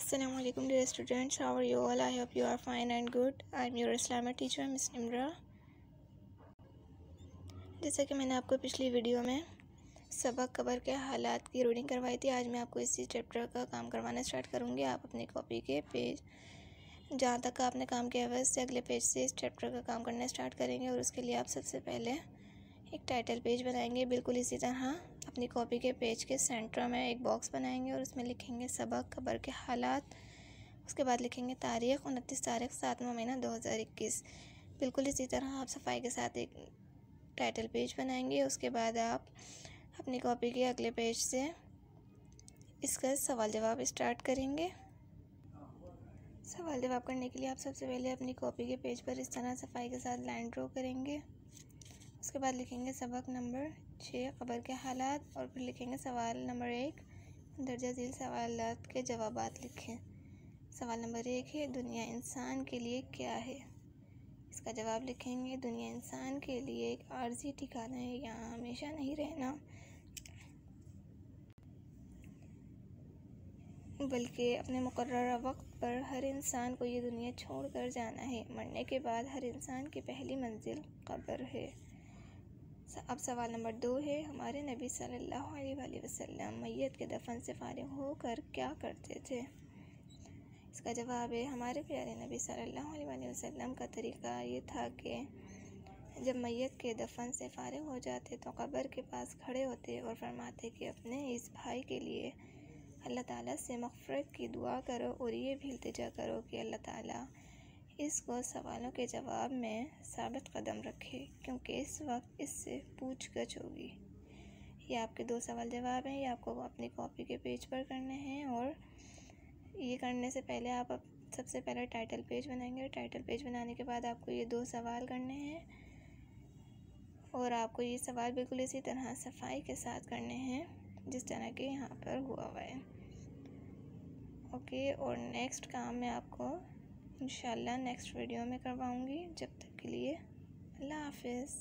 Assalamu alaikum dear students, how are you all? I hope you are fine and good. I am your Islamic teacher Miss Nimra. जैसा कि मैंने आपको पिछली video में सबक cover के हालात की रीडिंग करवाई थी, आज मैं आपको इसी चैप्टर का काम करवाना स्टार्ट करूँगी। आप अपनी कॉपी के पेज जहाँ तक आपने काम किया है उससे अगले पेज से इस चैप्टर का काम करना स्टार्ट करेंगे। और उसके लिए आप सबसे पहले एक टाइटल पेज बनाएंगे। बिल्कुल इसी तरह अपनी कॉपी के पेज के सेंटर में एक बॉक्स बनाएंगे और उसमें लिखेंगे सबक कबर के हालात। उसके बाद लिखेंगे तारीख़ 29 तारीख 7वां महीना 2021। बिल्कुल इसी तरह आप सफाई के साथ एक टाइटल पेज बनाएंगे। उसके बाद आप अपनी कॉपी के अगले पेज से इसका सवाल जवाब स्टार्ट करेंगे। सवाल जवाब करने के लिए आप सबसे पहले अपनी कॉपी के पेज पर इस तरह सफाई के साथ लाइन ड्रॉ करेंगे। उसके बाद लिखेंगे सबक नंबर 6 खबर के हालात और फिर लिखेंगे सवाल नंबर 1 दर्जा झील सवालात के जवाबात लिखें। सवाल नंबर 1 है दुनिया इंसान के लिए क्या है। इसका जवाब लिखेंगे दुनिया इंसान के लिए एक आर्जी ठिकाना है, यहाँ हमेशा नहीं रहना बल्कि अपने मुकर्रर वक्त पर हर इंसान को ये दुनिया छोड़कर जाना है। मरने के बाद हर इंसान की पहली मंजिल कब्र है। अब सवाल नंबर 2 है हमारे नबी सल्लल्लाहु अलैहि वसल्लम मैयत के दफन से फारिग होकर क्या करते थे। इसका जवाब है हमारे प्यारे नबी सल्लल्लाहु अलैहि वसल्लम का तरीका ये था कि जब मैयत के दफन से फारिग हो जाते तो कब्र के पास खड़े होते और फरमाते कि अपने इस भाई के लिए अल्लाह ताला से मग़फ़िरत की दुआ करो और ये भी इल्तिजा करो कि अल्लाह ताला इसको सवालों के जवाब में साबित कदम रखे, क्योंकि इस वक्त इससे पूछ गछ होगी। ये आपके 2 सवाल जवाब हैं। ये आपको अपनी कॉपी के पेज पर करने हैं और ये करने से पहले आप सबसे पहले टाइटल पेज बनाएंगे। टाइटल पेज बनाने के बाद आपको ये 2 सवाल करने हैं और आपको ये सवाल बिल्कुल इसी तरह सफाई के साथ करने हैं जिस तरह के यहाँ पर हुआ है। ओके, और नेक्स्ट काम मैं आपको इंशाल्लाह नेक्स्ट वीडियो में करवाऊँगी। जब तक के लिए अल्लाह हाफ़िज़।